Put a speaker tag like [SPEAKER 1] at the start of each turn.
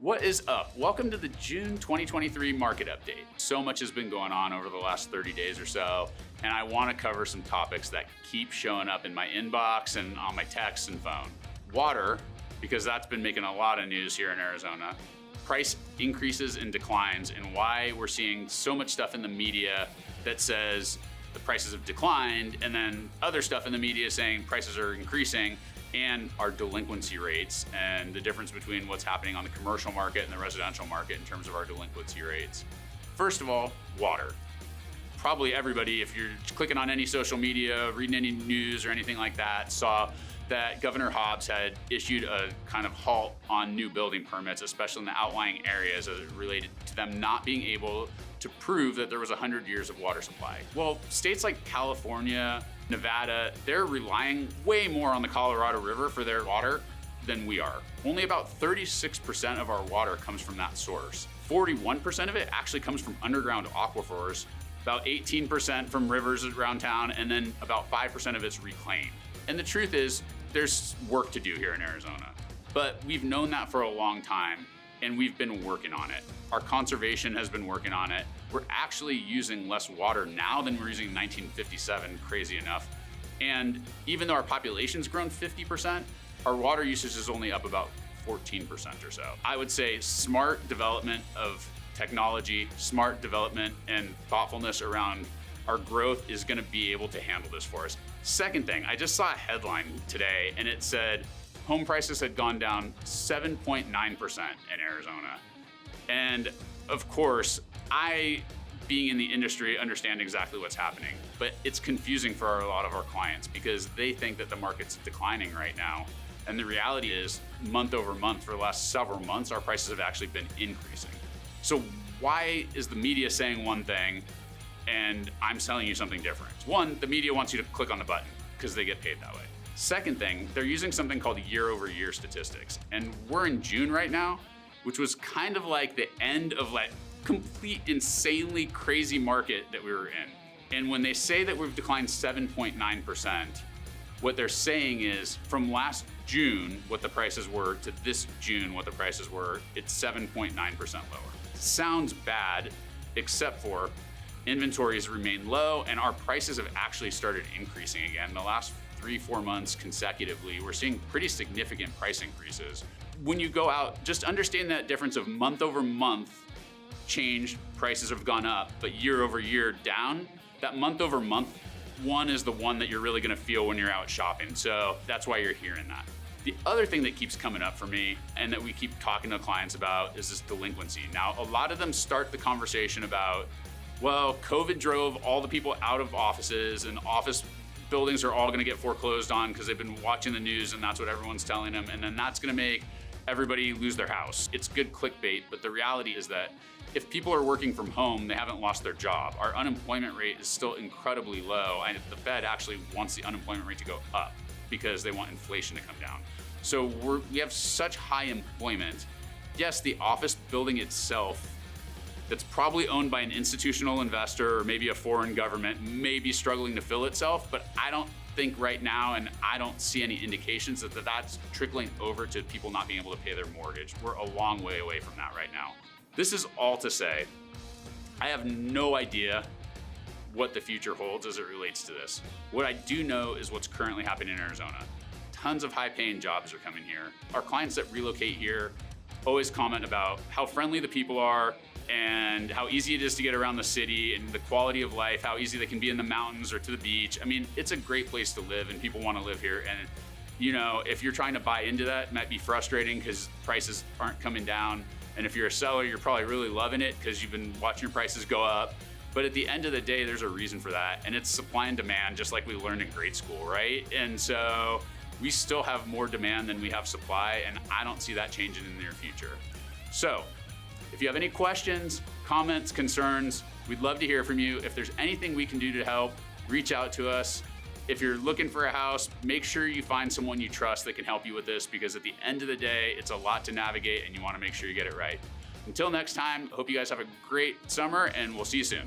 [SPEAKER 1] What is up? Welcome to the June 2023 market update. So much has been going on over the last 30 days or so, and I want to cover some topics that keep showing up in my inbox and on my text and phone. Water, because that's been making a lot of news here in Arizona. Price increases and declines, and why we're seeing so much stuff in the media that says the prices have declined, and then other stuff in the media saying prices are increasing, and our delinquency rates and the difference between what's happening on the commercial market and the residential market in terms of our delinquency rates. First of all, water. Probably everybody, if you're clicking on any social media, reading any news or anything like that, saw that Governor Hobbs had issued a kind of halt on new building permits, especially in the outlying areas as it related to them not being able to prove that there was 100 years of water supply. Well, states like California, Nevada, they're relying way more on the Colorado River for their water than we are. Only about 36% of our water comes from that source. 41% of it actually comes from underground aquifers, about 18% from rivers around town, and then about 5% of it's reclaimed. And the truth is, there's work to do here in Arizona. But we've known that for a long time, and we've been working on it. Our conservation has been working on it. We're actually using less water now than we were using in 1957, crazy enough. And even though our population's grown 50%, our water usage is only up about 14% or so. I would say smart development of technology, smart development and thoughtfulness around our growth is gonna be able to handle this for us. Second thing, I just saw a headline today and it said home prices had gone down 7.9% in Arizona. And of course, I, being in the industry, understand exactly what's happening, but it's confusing for a lot of our clients because they think that the market's declining right now. And the reality is, month over month, for the last several months, our prices have actually been increasing. So why is the media saying one thing and I'm telling you something different? One, the media wants you to click on the button because they get paid that way. Second thing, they're using something called year-over-year statistics. And we're in June right now, which was kind of like the end of like complete insanely crazy market that we were in. And when they say that we've declined 7.9%, what they're saying is from last June, what the prices were, to this June, what the prices were, it's 7.9% lower. Sounds bad, except for inventories remain low and our prices have actually started increasing again. The last 3-4 months consecutively, we're seeing pretty significant price increases. When you go out, just understand that difference of month over month change, prices have gone up, but year over year down. That month over month one is the one that you're really gonna feel when you're out shopping. So that's why you're hearing that. The other thing that keeps coming up for me and that we keep talking to clients about is this delinquency. Now, a lot of them start the conversation about, well, COVID drove all the people out of offices and office buildings are all gonna get foreclosed on because they've been watching the news and that's what everyone's telling them. And then that's gonna make everybody lose their house. It's good clickbait, but the reality is that if people are working from home, they haven't lost their job. Our unemployment rate is still incredibly low, and the Fed actually wants the unemployment rate to go up because they want inflation to come down. So we have such high employment. Yes, the office building itself that's probably owned by an institutional investor or maybe a foreign government may be struggling to fill itself, but I don't think right now, and I don't see any indications that that's trickling over to people not being able to pay their mortgage. We're a long way away from that right now. This is all to say, I have no idea what the future holds as it relates to this. What I do know is what's currently happening in Arizona. Tons of high-paying jobs are coming here. Our clients that relocate here always comment about how friendly the people are and how easy it is to get around the city and the quality of life, how easy they can be in the mountains or to the beach. I mean, it's a great place to live and people want to live here. And you know, if you're trying to buy into that, it might be frustrating because prices aren't coming down. And if you're a seller, you're probably really loving it because you've been watching your prices go up. But at the end of the day, there's a reason for that. And it's supply and demand, just like we learned in grade school, right? And so we still have more demand than we have supply, and I don't see that changing in the near future. So if you have any questions, comments, concerns, we'd love to hear from you. If there's anything we can do to help, reach out to us. If you're looking for a house, make sure you find someone you trust that can help you with this, because at the end of the day, it's a lot to navigate and you want to make sure you get it right. Until next time, hope you guys have a great summer and we'll see you soon.